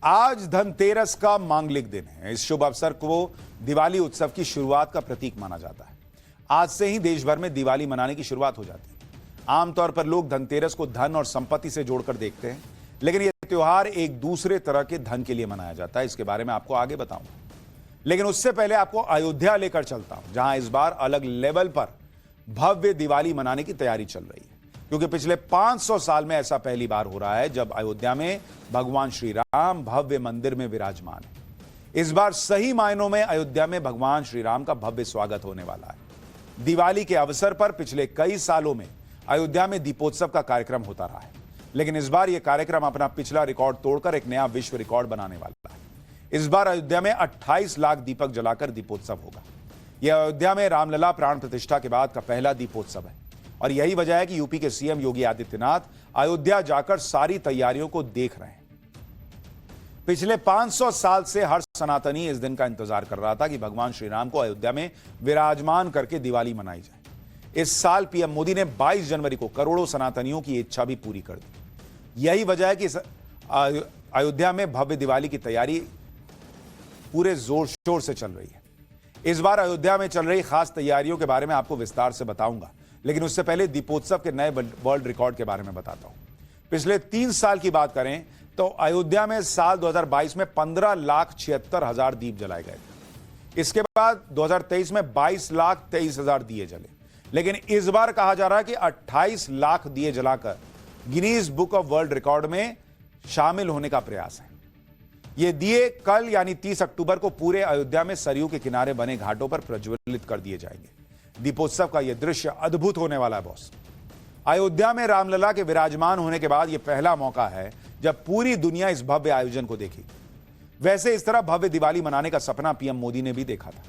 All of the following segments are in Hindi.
आज धनतेरस का मांगलिक दिन है। इस शुभ अवसर को दिवाली उत्सव की शुरुआत का प्रतीक माना जाता है। आज से ही देश भर में दिवाली मनाने की शुरुआत हो जाती है। आमतौर पर लोग धनतेरस को धन और संपत्ति से जोड़कर देखते हैं, लेकिन यह त्योहार एक दूसरे तरह के धन के लिए मनाया जाता है। इसके बारे में आपको आगे बताऊंगा, लेकिन उससे पहले आपको अयोध्या लेकर चलता हूं, जहां इस बार अलग लेवल पर भव्य दिवाली मनाने की तैयारी चल रही है। क्योंकि पिछले 500 साल में ऐसा पहली बार हो रहा है जब अयोध्या में भगवान श्री राम भव्य मंदिर में विराजमान है। इस बार सही मायनों में अयोध्या में भगवान श्री राम का भव्य स्वागत होने वाला है। दिवाली के अवसर पर पिछले कई सालों में अयोध्या में दीपोत्सव का कार्यक्रम होता रहा है, लेकिन इस बार यह कार्यक्रम अपना पिछला रिकॉर्ड तोड़कर एक नया विश्व रिकॉर्ड बनाने वाला है। इस बार अयोध्या में 28 लाख दीपक जलाकर दीपोत्सव होगा। यह अयोध्या में रामलला प्राण प्रतिष्ठा के बाद का पहला दीपोत्सव है और यही वजह है कि यूपी के सीएम योगी आदित्यनाथ अयोध्या जाकर सारी तैयारियों को देख रहे हैं। पिछले 500 साल से हर सनातनी इस दिन का इंतजार कर रहा था कि भगवान श्री राम को अयोध्या में विराजमान करके दिवाली मनाई जाए। इस साल पीएम मोदी ने 22 जनवरी को करोड़ों सनातनियों की इच्छा भी पूरी कर दी। यही वजह है कि अयोध्या में भव्य दिवाली की तैयारी पूरे जोर शोर से चल रही है। इस बार अयोध्या में चल रही खास तैयारियों के बारे में आपको विस्तार से बताऊंगा, लेकिन उससे पहले दीपोत्सव के नए वर्ल्ड रिकॉर्ड के बारे में बताता हूं। पिछले 3 साल की बात करें तो अयोध्या में साल 2022 में 15,76,000 दीप जलाए गए थे। इसके बाद 2023 में 22,23,000 दिए जले, लेकिन इस बार कहा जा रहा है कि 28 लाख दिए जलाकर Guinness book of world record में शामिल होने का प्रयास है। ये दिए कल यानी 30 अक्टूबर को पूरे अयोध्या में सरयू के किनारे बने घाटों पर प्रज्वलित कर दिए जाएंगे। दीपोत्सव का यह दृश्य अद्भुत होने वाला है बॉस। अयोध्या में रामलला के विराजमान होने के बाद यह पहला मौका है जब पूरी दुनिया इस भव्य आयोजन को देखेगी। वैसे इस तरह भव्य दिवाली मनाने का सपना पीएम मोदी ने भी देखा था।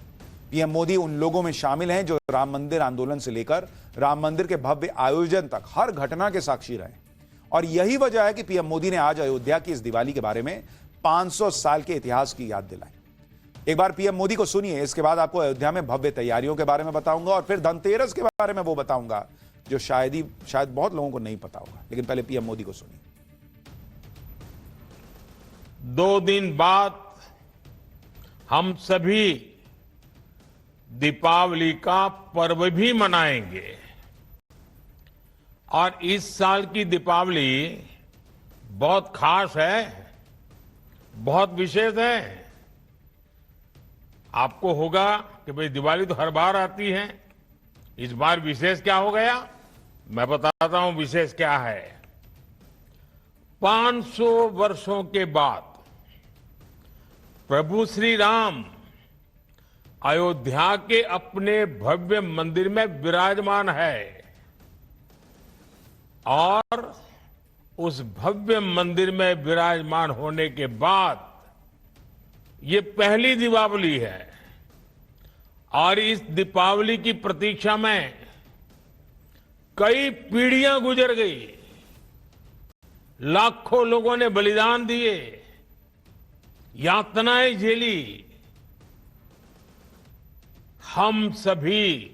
पीएम मोदी उन लोगों में शामिल हैं जो राम मंदिर आंदोलन से लेकर राम मंदिर के भव्य आयोजन तक हर घटना के साक्षी रहे, और यही वजह है कि पीएम मोदी ने आज अयोध्या की इस दिवाली के बारे में 500 साल के इतिहास की याद दिलाई। एक बार पीएम मोदी को सुनिए, इसके बाद आपको अयोध्या में भव्य तैयारियों के बारे में बताऊंगा और फिर धनतेरस के बारे में वो बताऊंगा जो शायद बहुत लोगों को नहीं पता होगा। लेकिन पहले पीएम मोदी को सुनिए। 2 दिन बाद हम सभी दीपावली का पर्व भी मनाएंगे और इस साल की दीपावली बहुत खास है, बहुत विशेष है। आपको होगा कि भाई दिवाली तो हर बार आती है, इस बार विशेष क्या हो गया? मैं बताता हूं विशेष क्या है। 500 वर्षों के बाद प्रभु श्री राम अयोध्या के अपने भव्य मंदिर में विराजमान है और उस भव्य मंदिर में विराजमान होने के बाद ये पहली दीपावली है और इस दीपावली की प्रतीक्षा में कई पीढ़ियां गुजर गई। लाखों लोगों ने बलिदान दिए, यातनाएं झेली। हम सभी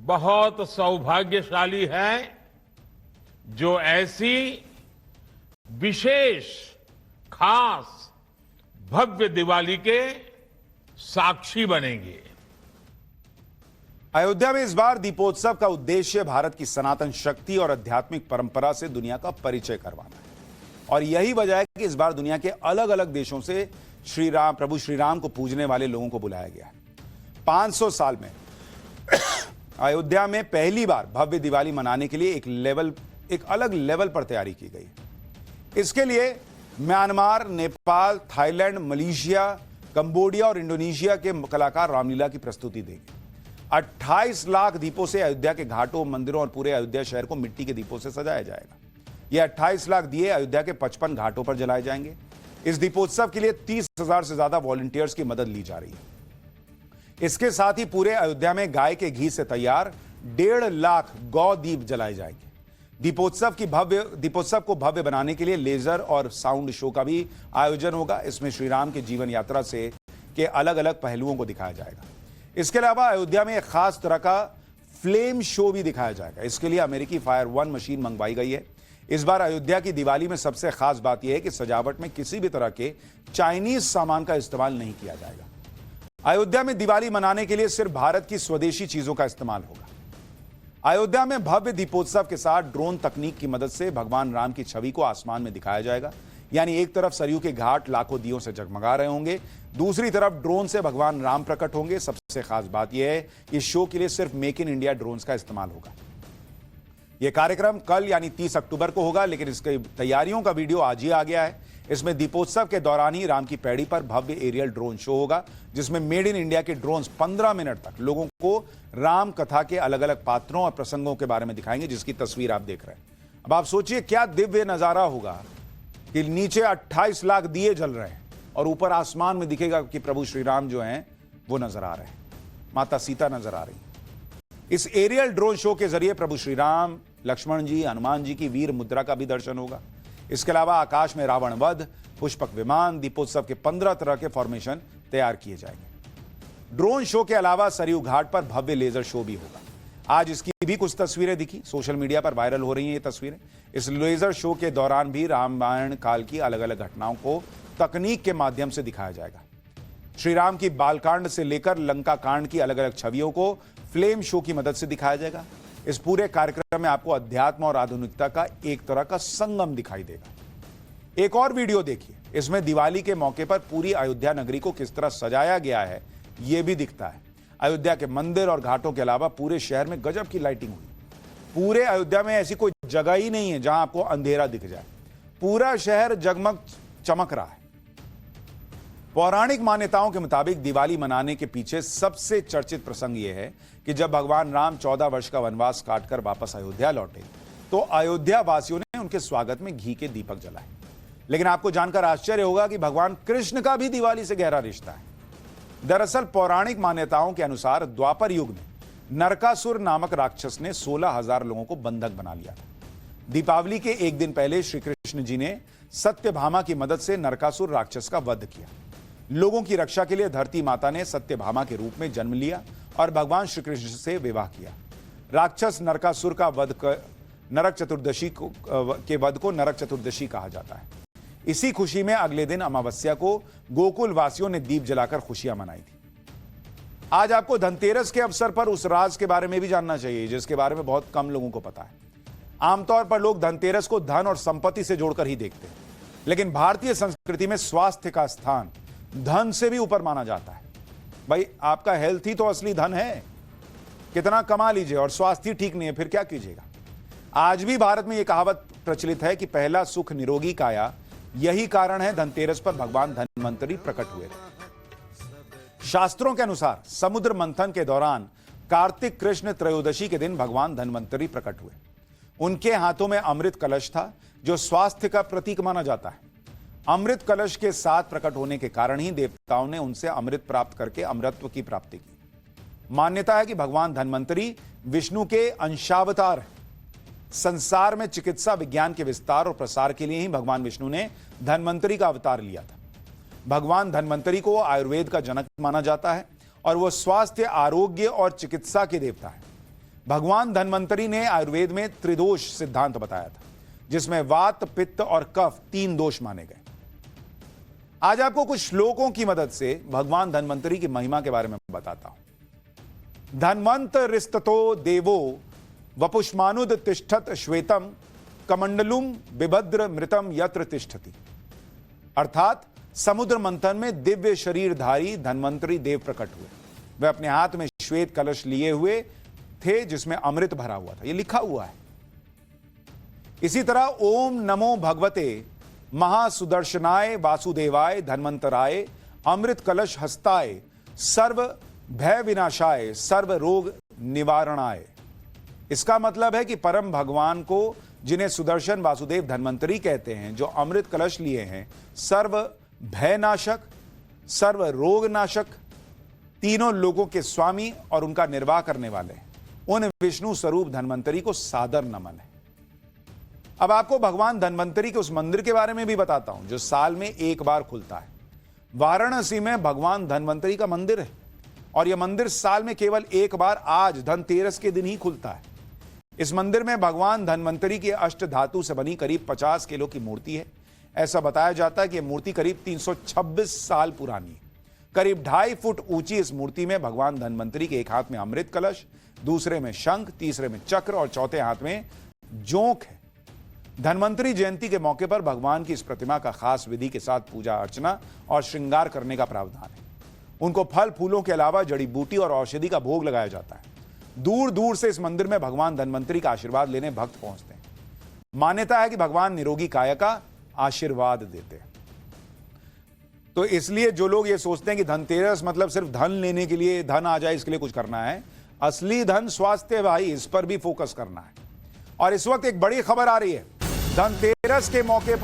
बहुत सौभाग्यशाली हैं जो ऐसी विशेष खास भव्य दिवाली के साक्षी बनेंगे। अयोध्या में इस बार दीपोत्सव का उद्देश्य भारत की सनातन शक्ति और आध्यात्मिक परंपरा से दुनिया का परिचय करवाना है, और यही वजह है कि इस बार दुनिया के अलग अलग देशों से प्रभु श्री राम को पूजने वाले लोगों को बुलाया गया है। 500 साल में अयोध्या में पहली बार भव्य दिवाली मनाने के लिए एक अलग लेवल पर तैयारी की गई। इसके लिए Myanmar, Nepal, Thailand, Malaysia, Cambodia और इंडोनेशिया के कलाकार रामलीला की प्रस्तुति देंगे। 28 लाख दीपों से अयोध्या के घाटों, मंदिरों और पूरे अयोध्या शहर को मिट्टी के दीपों से सजाया जाएगा। यह 28 लाख दिए अयोध्या के 55 घाटों पर जलाए जाएंगे। इस दीपोत्सव के लिए 30,000 से ज्यादा वॉलंटियर्स की मदद ली जा रही है। इसके साथ ही पूरे अयोध्या में गाय के घी से तैयार 1.5 लाख गौ दीप जलाए जाएंगे। दीपोत्सव को भव्य बनाने के लिए लेजर और साउंड शो का भी आयोजन होगा। इसमें श्री राम के जीवन यात्रा के अलग अलग पहलुओं को दिखाया जाएगा। इसके अलावा अयोध्या में एक खास तरह का फ्लेम शो भी दिखाया जाएगा। इसके लिए अमेरिकी फायर 1 मशीन मंगवाई गई है। इस बार अयोध्या की दिवाली में सबसे खास बात यह है कि सजावट में किसी भी तरह के चाइनीज सामान का इस्तेमाल नहीं किया जाएगा। अयोध्या में दिवाली मनाने के लिए सिर्फ भारत की स्वदेशी चीजों का इस्तेमाल होगा। अयोध्या में भव्य दीपोत्सव के साथ ड्रोन तकनीक की मदद से भगवान राम की छवि को आसमान में दिखाया जाएगा। यानी एक तरफ सरयू के घाट लाखों दियों से जगमगा रहे होंगे, दूसरी तरफ ड्रोन से भगवान राम प्रकट होंगे। सबसे खास बात यह है कि शो के लिए सिर्फ मेक इन इंडिया ड्रोन्स का इस्तेमाल होगा। यह कार्यक्रम कल यानी 30 अक्टूबर को होगा, लेकिन इसकी तैयारियों का वीडियो आज ही आ गया है। इसमें दीपोत्सव के दौरान ही राम की पैड़ी पर भव्य एरियल ड्रोन शो होगा, जिसमें मेड इन इंडिया के ड्रोन्स 15 मिनट तक लोगों को राम कथा के अलग अलग पात्रों और प्रसंगों के बारे में दिखाएंगे, जिसकी तस्वीर आप देख रहे हैं। अब आप सोचिए क्या दिव्य नजारा होगा कि नीचे 28 लाख दिए जल रहे हैं और ऊपर आसमान में दिखेगा कि प्रभु श्री राम जो हैं वो नजर आ रहे हैं, माता सीता नजर आ रही है। इस एरियल ड्रोन शो के जरिए प्रभु श्री राम, लक्ष्मण जी, हनुमान जी की वीर मुद्रा का भी दर्शन होगा। इसके अलावा आकाश में रावण वध, पुष्पक विमान, दीपोत्सव के 15 तरह के फॉर्मेशन तैयार किए जाएंगे। ड्रोन शो के अलावा सरयू घाट पर भव्य लेजर शो भी होगा। आज इसकी भी कुछ तस्वीरें दिखी, सोशल मीडिया पर वायरल हो रही हैं ये तस्वीरें। इस लेजर शो के दौरान भी रामायण काल की अलग अलग घटनाओं को तकनीक के माध्यम से दिखाया जाएगा। श्री राम की बालकांड से लेकर लंका कांड की अलग अलग छवियों को फ्लेम शो की मदद से दिखाया जाएगा। इस पूरे कार्यक्रम में आपको अध्यात्म और आधुनिकता का एक तरह का संगम दिखाई देगा। एक और वीडियो देखिए, इसमें दिवाली के मौके पर पूरी अयोध्या नगरी को किस तरह सजाया गया है यह भी दिखता है। अयोध्या के मंदिर और घाटों के अलावा पूरे शहर में गजब की लाइटिंग हुई। पूरे अयोध्या में ऐसी कोई जगह ही नहीं है जहां आपको अंधेरा दिख जाए। पूरा शहर जगमग चमक रहा है। पौराणिक मान्यताओं के मुताबिक दिवाली मनाने के पीछे सबसे चर्चित प्रसंग यह है कि जब भगवान राम 14 वर्ष का वनवास काटकर वापस अयोध्या लौटे तो अयोध्या वासियों ने उनके स्वागत में घी के दीपक जलाए। लेकिन आपको जानकर आश्चर्य होगा कि भगवान कृष्ण का भी दिवाली से गहरा रिश्ता है। दरअसल पौराणिक मान्यताओं के अनुसार द्वापर युग में नरकासुर नामक राक्षस ने 16,000 लोगों को बंधक बना लिया था। दीपावली के एक दिन पहले श्री कृष्ण जी ने सत्यभामा की मदद से नरकासुर राक्षस का वध किया। लोगों की रक्षा के लिए धरती माता ने सत्यभामा के रूप में जन्म लिया और भगवान श्री कृष्ण से विवाह किया। राक्षस नरकासुर का वध नरक चतुर्दशी के वध को नरक चतुर्दशी कहा जाता है। इसी खुशी में अगले दिन अमावस्या को गोकुल वासियों ने दीप जलाकर खुशियां मनाई थी। आज आपको धनतेरस के अवसर पर उस राज के बारे में भी जानना चाहिए जिसके बारे में बहुत कम लोगों को पता है। आमतौर पर लोग धनतेरस को धन और संपत्ति से जोड़कर ही देखते हैं, लेकिन भारतीय संस्कृति में स्वास्थ्य का स्थान धन से भी ऊपर माना जाता है। भाई आपका हेल्थ ही तो असली धन है। कितना कमा लीजिए और स्वास्थ्य ठीक नहीं है फिर क्या कीजिएगा। आज भी भारत में यह कहावत प्रचलित है कि पहला सुख निरोगी काया। यही कारण है धनतेरस पर भगवान धन्वंतरी प्रकट हुए थे। शास्त्रों के अनुसार समुद्र मंथन के दौरान कार्तिक कृष्ण त्रयोदशी के दिन भगवान धन्वंतरी प्रकट हुए। उनके हाथों में अमृत कलश था जो स्वास्थ्य का प्रतीक माना जाता है। अमृत कलश के साथ प्रकट होने के कारण ही देवताओं ने उनसे अमृत प्राप्त करके अमरत्व की प्राप्ति की। मान्यता है कि भगवान धन्वंतरी विष्णु के अंशावतार हैं। संसार में चिकित्सा विज्ञान के विस्तार और प्रसार के लिए ही भगवान विष्णु ने धन्वंतरी का अवतार लिया था। भगवान धन्वंतरी को आयुर्वेद का जनक माना जाता है और वह स्वास्थ्य, आरोग्य और चिकित्सा के देवता है। भगवान धन्वंतरी ने आयुर्वेद में त्रिदोष सिद्धांत बताया था, जिसमें वात, पित्त और कफ 3 दोष माने गए। आज आपको कुछ श्लोकों की मदद से भगवान धन्वंतरी की महिमा के बारे में बताता हूं। धन्वंतरिस्ततो देवो वपुष्मानुद तिष्ठत श्वेतम कमंडलुम बिभद्र मृतम यत्र तिष्ठति। अर्थात समुद्र मंथन में दिव्य शरीरधारी धन्वंतरी देव प्रकट हुए। वे अपने हाथ में श्वेत कलश लिए हुए थे जिसमें अमृत भरा हुआ था। यह लिखा हुआ है। इसी तरह ओम नमो भगवते महासुदर्शनाय वासुदेवाय धन्वंतराय अमृत कलश हस्ताय सर्व भय विनाशाय सर्व रोग निवारणाय। इसका मतलब है कि परम भगवान को, जिन्हें सुदर्शन वासुदेव धन्वंतरी कहते हैं, जो अमृत कलश लिए हैं, सर्व भय नाशक, सर्व रोग नाशक, तीनों लोगों के स्वामी और उनका निर्वाह करने वाले हैं। उन विष्णु स्वरूप धन्वंतरी को सादर नमन है। अब आपको भगवान धन्वंतरी के उस मंदिर के बारे में भी बताता हूं जो साल में एक बार खुलता है। वाराणसी में भगवान धन्वंतरी का मंदिर है। और यह मंदिर साल में केवल एक बार आज धनतेरस के दिन ही खुलता है। इस मंदिर में भगवान धन्वंतरी की अष्ट धातु से बनी करीब 50 किलो की मूर्ति है। ऐसा बताया जाता है कि यह मूर्ति करीब 326 साल पुरानी है। करीब 2.5 फुट ऊंची इस मूर्ति में भगवान धन्वंतरी के एक हाथ में अमृत कलश, दूसरे में शंख, तीसरे में चक्र और चौथे हाथ में जोंक है। धन्वंतरी जयंती के मौके पर भगवान की इस प्रतिमा का खास विधि के साथ पूजा अर्चना और श्रृंगार करने का प्रावधान है। उनको फल फूलों के अलावा जड़ी बूटी और औषधि का भोग लगाया जाता है। दूर दूर से इस मंदिर में भगवान धन्वंतरी का आशीर्वाद लेने भक्त पहुंचते हैं। मान्यता है कि भगवान निरोगी काया का आशीर्वाद देते हैं। तो इसलिए जो लोग ये सोचते हैं कि धनतेरस मतलब सिर्फ धन लेने के लिए, धन आ जाए इसके लिए कुछ करना है, असली धन स्वास्थ्य है भाई, इस पर भी फोकस करना है। और इस वक्त एक बड़ी खबर आ रही है। धनतेरस के मौके पर